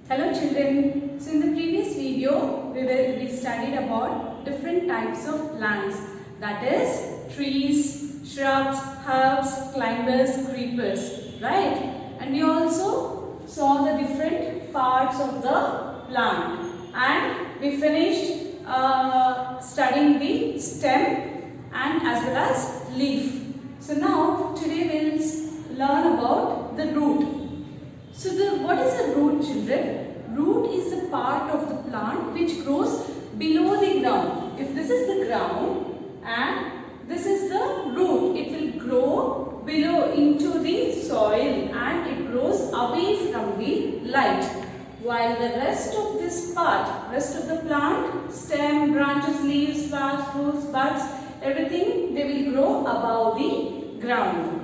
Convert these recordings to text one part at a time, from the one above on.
Hello children. So in the previous video we studied about different types of plants, that is trees, shrubs, herbs, climbers, creepers, right? And we also saw the different parts of the plant and we finished studying the stem and as well as leaf. So now today we will learn about the root. So what is a root, children? Root is a part of the plant which grows below the ground. If this is the ground and this is the root, it will grow below into the soil and it grows away from the light. While the rest of this part, rest of the plant, stem, branches, leaves, flowers, fruits, buds, everything, they will grow above the ground.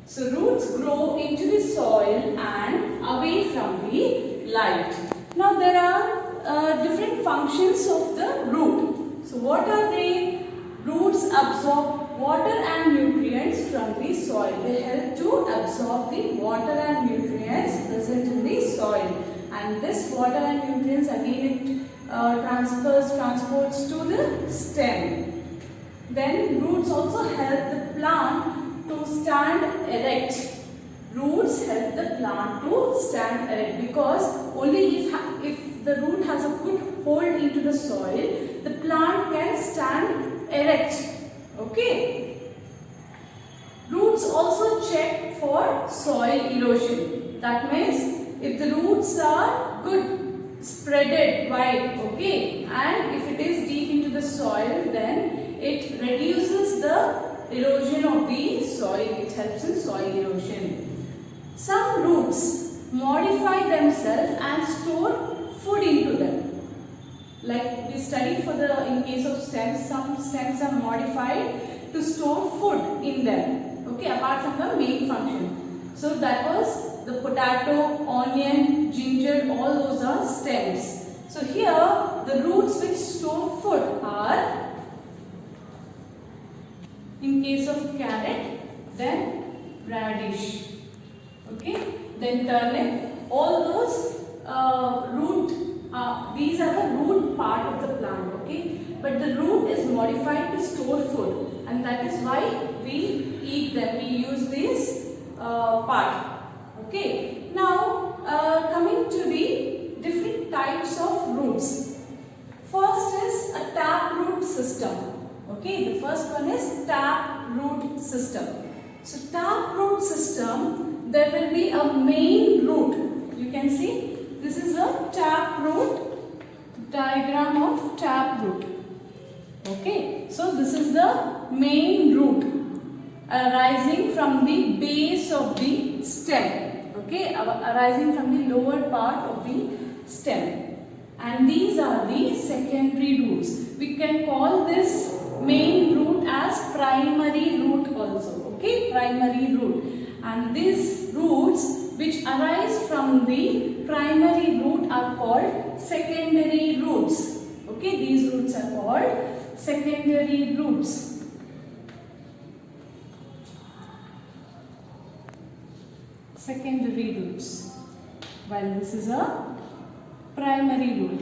So roots grow into the soil and away from the light. Now there are different functions of the root. So what are they? Roots absorb water and nutrients from the soil. They help to absorb the water and nutrients present in the soil. And this water and nutrients again it transports to the stem. Then roots also help the plant to stand erect. Roots help the plant to stand erect because only if the root has a good hold into the soil, the plant can stand erect. Okay. Roots also check for soil erosion. That means if the roots are good spreaded wide, okay, and if it is deep into the soil, then it reduces the erosion of the soil. It helps in soil erosion. Some roots modify themselves and store food into them. Like we studied in case of stems, some stems are modified to store food in them. Okay, apart from the main function. So that was the potato, onion, ginger, all those are stems. So here the roots which store food are, in case of carrot, then radish, okay, then turnip, all those these are the root part of the plant, okay, but the root is modified to store food and that is why we eat them, we use this part, okay. Now coming to the different types of roots. First is a taproot system. Okay, the first one is taproot system. So taproot system, there will be a main root. You can see this is a taproot, diagram of taproot. Okay, so this is the main root arising from the base of the stem. Okay, arising from the lower part of the stem. And these are the secondary roots. We can call this main root as primary root also, okay, primary root. And these roots which arise from the primary root are called secondary roots, okay, these roots are called secondary roots. Secondary roots, while this is a primary root.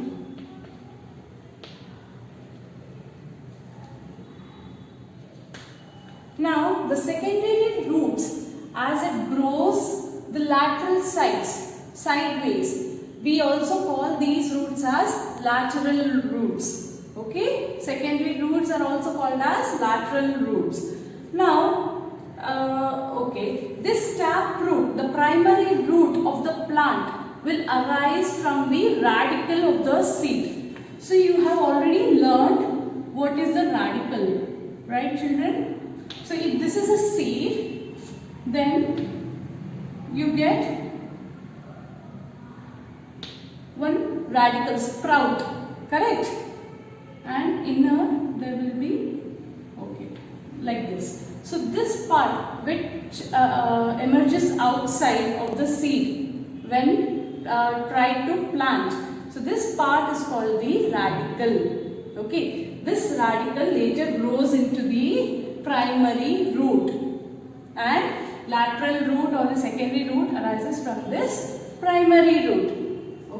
Now the secondary roots, as it grows the lateral sideways, we also call these roots as lateral roots. Okay, secondary roots are also called as lateral roots. Now, okay, this taproot, the primary root of the plant, will arise from the radicle of the seed. So you have already learned what is the radicle, right, children? So if this is a seed, then you get one radical sprout, correct? And inner there will be, okay, like this. So this part which emerges outside of the seed when tried to plant. So this part is called the radicle. Okay, this radical later grows into the primary root and lateral root or the secondary root arises from this primary root.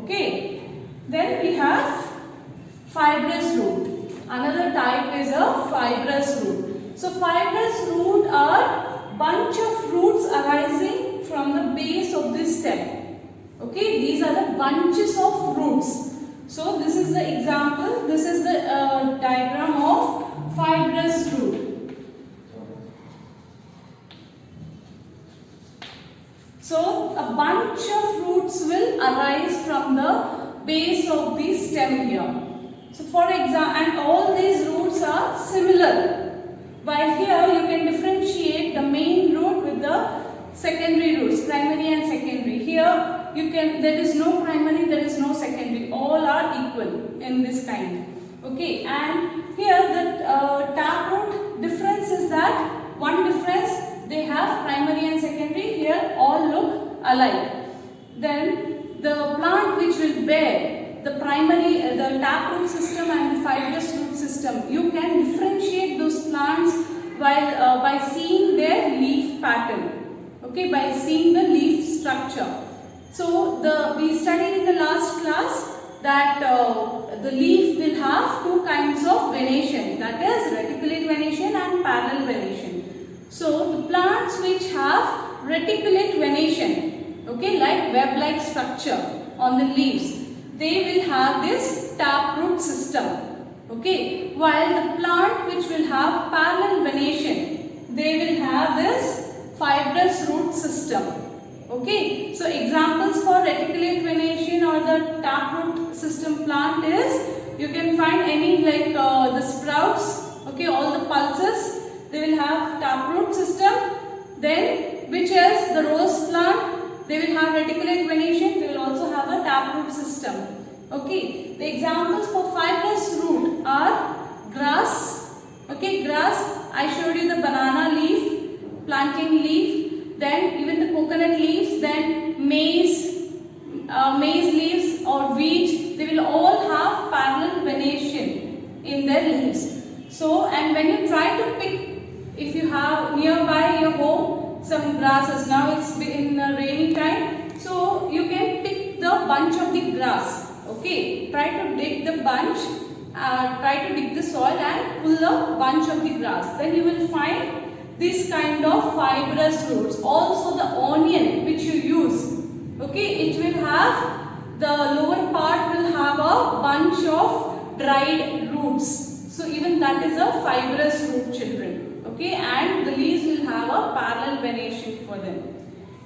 Okay. Then we have fibrous root. Another type is a fibrous root. So fibrous root are bunch of roots arising from the base of the stem. Okay, these are the bunches of roots. So this is the example. This is the diagram of fibrous root. So a bunch of roots will arise from the base of the stem here. So for example, and all these roots are similar. While here you can differentiate the main root with the secondary roots, primary and secondary. Here there is no primary, there is no secondary. All are equal in this kind. Okay, and here the taproot difference is that one difference, they have primary and secondary. Here all look alike. Then the plant which will bear the primary, the taproot system and the fibrous root system, you can differentiate those plants while by seeing their leaf pattern. Okay, by seeing the leaf structure. So we studied in the last class that the leaf will have two kinds of venation, that is reticulate venation and parallel venation. So the plants which have reticulate venation, okay, like web-like structure on the leaves, they will have this taproot system. Okay, while the plant which will have parallel venation, they will have this fibrous root system. Okay, so examples for reticulate venation or the taproot system plant is, you can find any like the sprouts, okay, all the pulses, they will have taproot system. Then which is the rose plant, they will have reticulate venation, they will also have a taproot system. Okay, the examples for fibrous root are grass. Okay, grass, I showed you the banana leaf, plantain leaf, then even the coconut leaves, then maize leaves or wheat, they will all have parallel venation in their leaves. So, and when you try to pick, if you have nearby your home some grasses, now it's in rainy time, so you can pick the bunch of the grass. Okay, try to dig the bunch, try to dig the soil and pull a bunch of the grass. Then you will find this kind of fibrous roots. Also the onion which you use, okay, it will have, the lower part will have a bunch of dried roots. So even that is a fibrous root, children. Okay, and the leaves will have a parallel venation for them.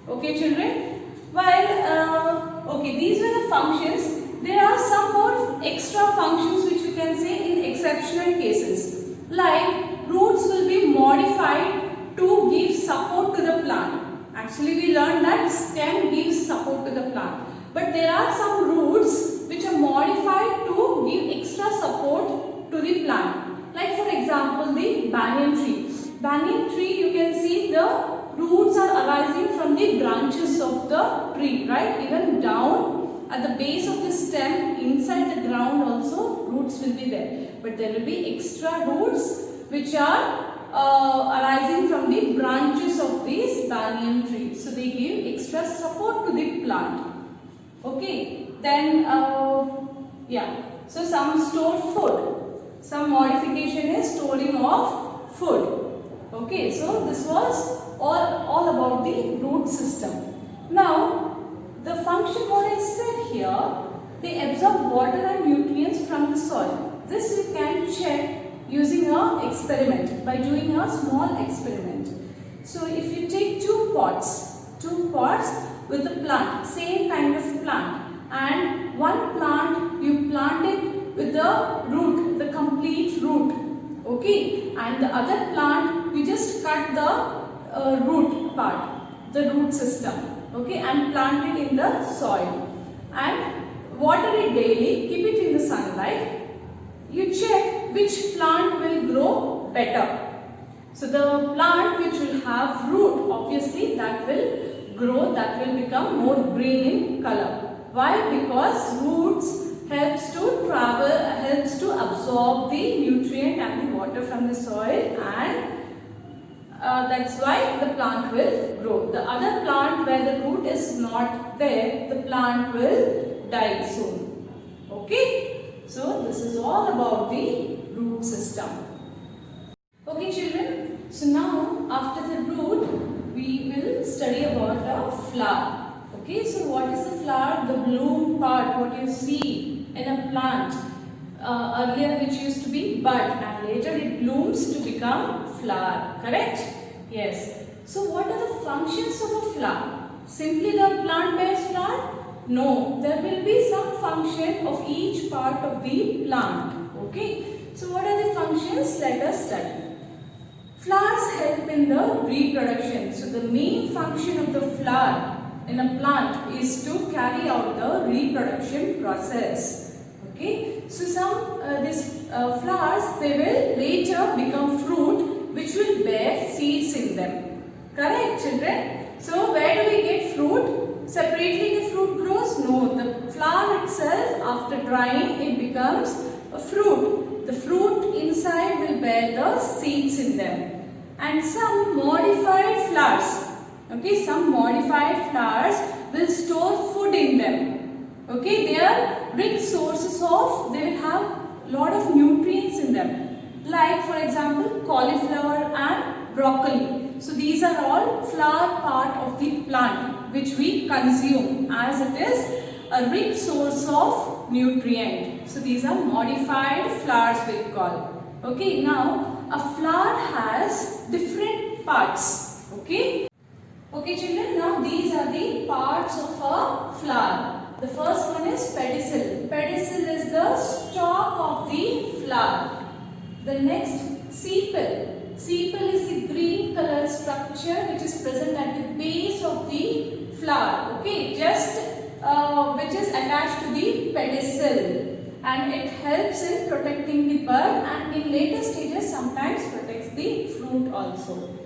Okay, children. While okay, these were the functions. There are some more extra functions which you can say in exceptional cases. Like roots will be modified to give support to the plant. Actually, we learned that stem gives support to the plant. But there are some roots which are modified to give extra support to the plant. Like for example, the banyan tree. Banyan tree, you can see the roots are arising from the branches of the tree, right? Even down at the base of the stem, inside the ground also roots will be there. But there will be extra roots which are arising from the branches of these banyan trees. So they give extra support to the plant. Okay, then yeah, so some store food, some modification is storing of food. Okay, so this was all about the root system. Now the function what I said here, they absorb water and nutrients from the soil. This you can check using an experiment, by doing a small experiment. So if you take two pots with a plant, same kind of plant, and one plant you plant it with the root, the complete root, okay, and the other plant you just cut the root part, the root system, okay, and plant it in the soil and water it daily, keep it in the sunlight. You check which plant will grow better. So the plant which will have root, obviously that will grow, that will become more green in color. Why? Because roots helps to travel, helps to absorb the nutrient and the water from the soil, and that's why the plant will grow. The other plant where the root is not there, the plant will die soon. Okay, so this is all about the root system. Okay children, so now after the root we will study about the flower. Okay, so what is the flower? The bloom part, what you see in a plant. Earlier which used to be bud and later it blooms to become flower, correct? Yes. So what are the functions of a flower? Simply the plant bears flower? No, there will be some function of each part of the plant. Okay, so what are the functions? Let us study. Flowers help in the reproduction. So the main function of the flower in a plant is to carry out the reproduction process. Okay, so some these flowers, they will later become fruit which will bear seeds in them. Correct children? So where do we get fruit? Separately the fruit grows? No, the flower itself after drying it becomes a fruit. The fruit inside will bear the seeds in them. And some modified flowers, okay, some modified flowers will store food in them. Okay, they are rich sources of, they will have lot of nutrients in them. Like for example, cauliflower and broccoli. So these are all flower part of the plant which we consume as it is a rich source of nutrient. So these are modified flowers we call. Okay, now a flower has different parts. Okay. Okay children, now these are the parts of a flower. The first one is pedicel. Pedicel is the stalk of the flower. The next, sepal. Sepal is the green color structure which is present at the base of the flower. Okay, just which is attached to the pedicel. And it helps in protecting the bud and in later stages sometimes protects the fruit also.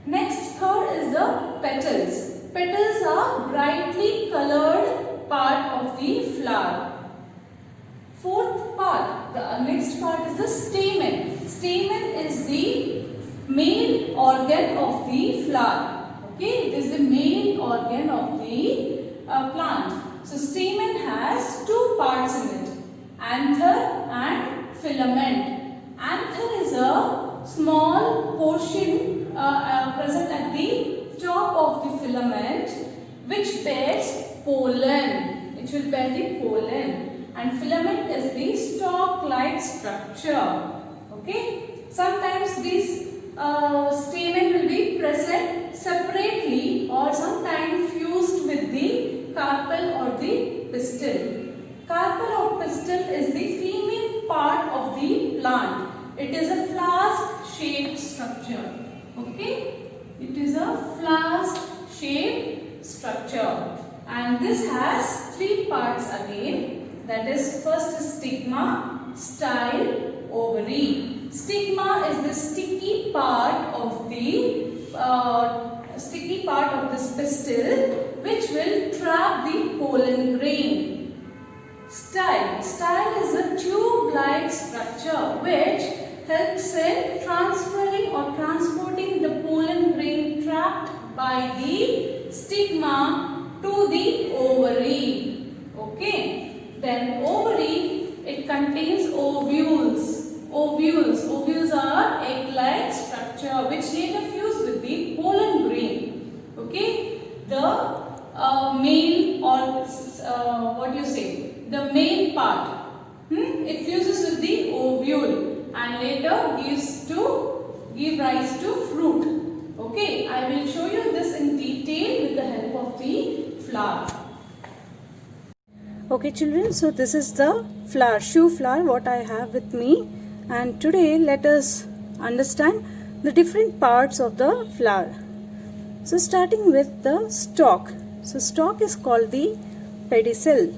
Next, third is the petals. Petals are brightly colored part of the flower. Fourth part, the next part is the stamen. Stamen is the main organ of the flower. Okay, it is the main organ of the plant. So stamen has two parts in it. Anther and filament. Anther is a small portion present at the top of the filament which bears pollen. It will bear the pollen. And filament is the stalk-like structure. Okay. Sometimes these stamen will be present separately or sometimes fused with the carpel or the pistil. Carpel or pistil is the female part of the plant. It is a flask-shaped structure. Okay, it is a flask-shaped structure, and this has three parts again. That is, first is stigma, style, ovary. Stigma is the sticky part of the this pistil, which will trap the pollen grain. Style. Style is a tube-like structure which helps in transferring or transporting the pollen grain trapped by the stigma to the ovary. Okay. Then ovary, it contains ovules. Ovules are egg-like structure which later fuse with the pollen grain. Okay. The male or what you say? The male part, it fuses with the ovule and later give rise to fruit. Okay, I will show you this in detail with the help of the flower. Okay children, so this is the flower, shoe flower what I have with me, and today let us understand the different parts of the flower. So starting with the stalk. So stalk is called the pedicel.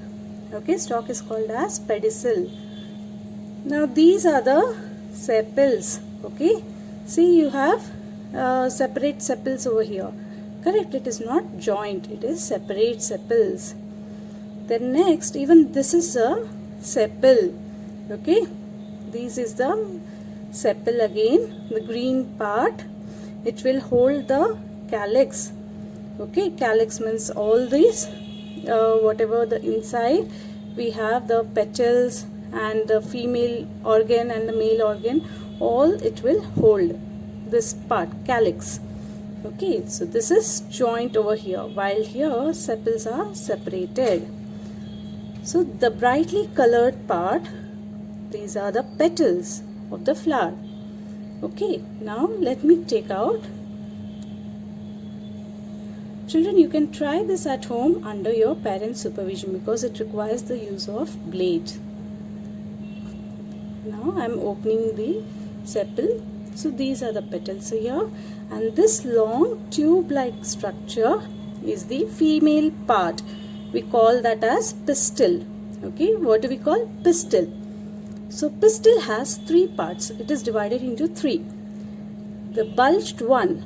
Okay, stalk is called as pedicel. Now these are the sepals. Okay, see you have separate sepals over here. Correct, it is not joint, it is separate sepals. Then next, even this is a sepal. Okay, this is the sepal again, the green part. It will hold the calyx. Okay, calyx means all these whatever the inside we have the petals and the female organ and the male organ, all it will hold this part, calyx. Okay, so this is joint over here, while here sepals are separated. So the brightly colored part, these are the petals of the flower. Okay, now let me take out. Children, you can try this at home under your parents' supervision because it requires the use of blade. Now I am opening the sepal. So these are the petals here, and this long tube-like structure is the female part. We call that as pistil. Okay, what do we call? Pistil. So pistil has three parts. It is divided into three. The bulged one,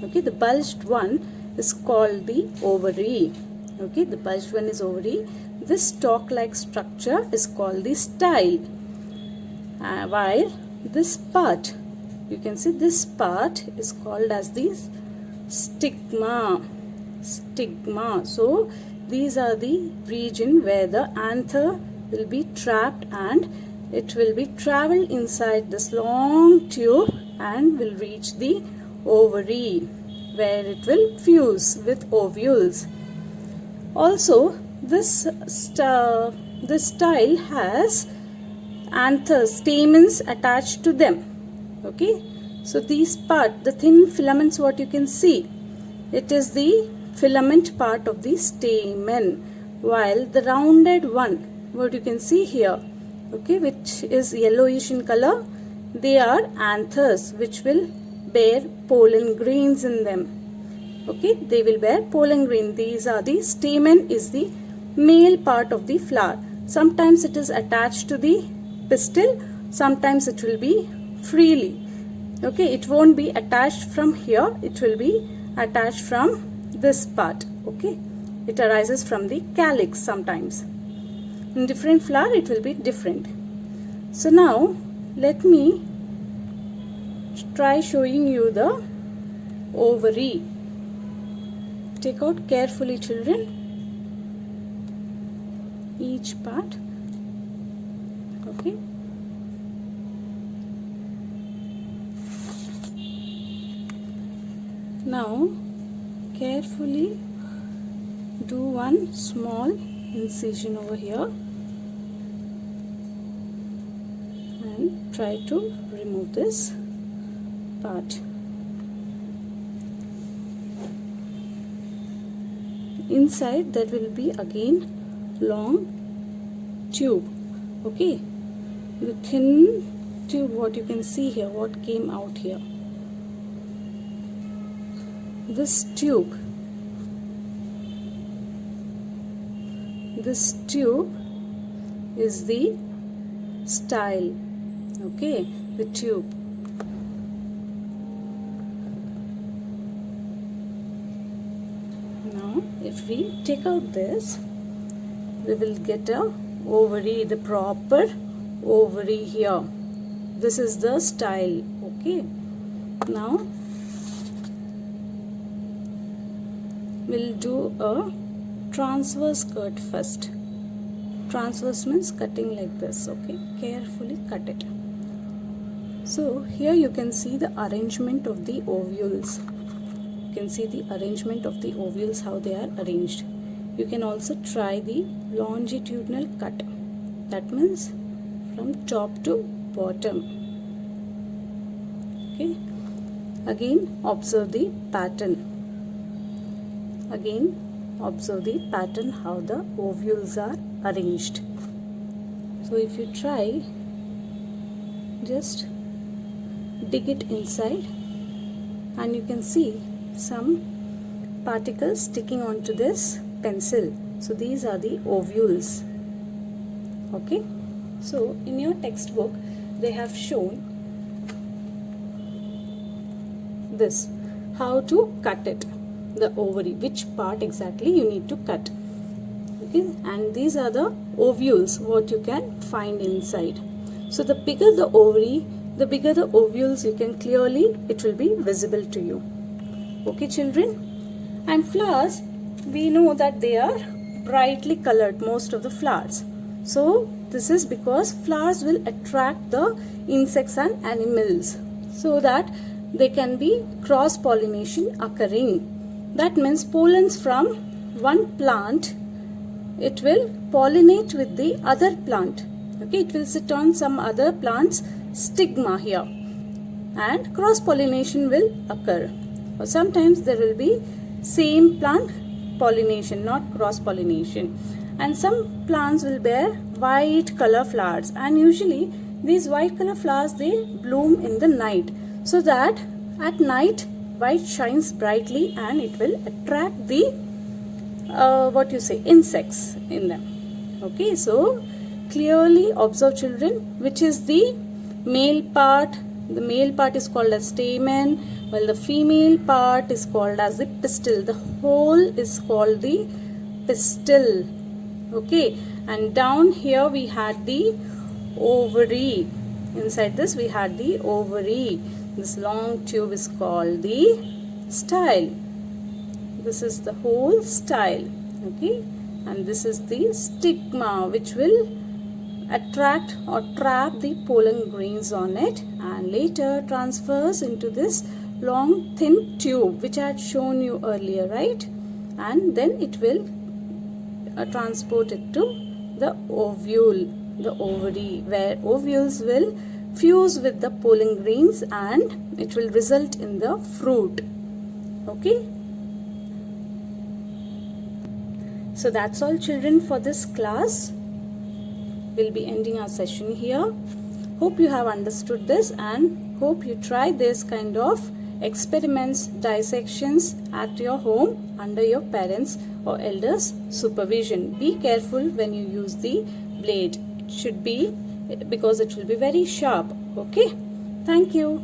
okay, the bulged one is called the ovary. Okay, the bulged one is ovary. This stalk-like structure is called the style. While this part, you can see this part is called as the stigma. Stigma. So these are the region where the anther will be trapped and it will be traveled inside this long tube and will reach the ovary, where it will fuse with ovules. Also, this style has anthers, stamens attached to them. Okay, so these part, the thin filaments, what you can see, it is the filament part of the stamen, while the rounded one, what you can see here, okay, which is yellowish in color, they are anthers which will bear pollen grains in them. Okay, they will bear pollen grain. These are the stamen, is the male part of the flower. Sometimes it is attached to the pistil, sometimes it will be freely. Okay, it won't be attached from here, it will be attached from this part. Okay, it arises from the calyx sometimes. In different flower it will be different. So now let me try showing you the ovary. Take out carefully, children, each part. Okay, now carefully do one small incision over here and try to remove this part. Inside there will be again long tube. Okay, the thin tube, what you can see here, what came out here, this tube is the style. Okay, the tube. Now if we take out this, we will get a ovary, the proper ovary here. This is the style. Okay, now we'll do a transverse cut first. Transverse means cutting like this. Okay, carefully cut it. So here you can see the arrangement of the ovules. You can see the arrangement of the ovules, how they are arranged. You can also try the longitudinal cut. That means from top to bottom. Okay, again observe the pattern. Again observe the pattern, how the ovules are arranged. So if you try, just dig it inside and you can see some particles sticking onto this pencil. So these are the ovules. Okay, so in your textbook they have shown this, how to cut it, the ovary, which part exactly you need to cut. Okay, and these are the ovules, what you can find inside. So the bigger the ovary, the bigger the ovules, you can clearly, it will be visible to you. Okay, children, and flowers, we know that they are brightly colored, most of the flowers. So this is because flowers will attract the insects and animals so that there can be cross pollination occurring. That means pollens from one plant, it will pollinate with the other plant. Okay, it will sit on some other plant's stigma here and cross pollination will occur. Or sometimes there will be same plant pollination, not cross pollination. And some plants will bear white color flowers, and usually these white color flowers, they bloom in the night, so that at night white shines brightly and it will attract the insects in them. Okay, so clearly observe, children, which is the male part. The male part is called as stamen, while the female part is called as the pistil. The whole is called the pistil. Okay, and down here we had the ovary. Inside this we had the ovary. This long tube is called the style. This is the whole style. Okay, and this is the stigma, which will attract or trap the pollen grains on it and later transfers into this long thin tube which I had shown you earlier, right? And then it will transport it to the ovule, the ovary, where ovules will fuse with the pollen grains and it will result in the fruit. Okay, so that's all, children, for this class. We'll be ending our session here. Hope you have understood this and hope you try this kind of experiments, dissections at your home under your parents or elders' supervision. Be careful when you use the blade. It should be, because it will be very sharp. Okay, thank you.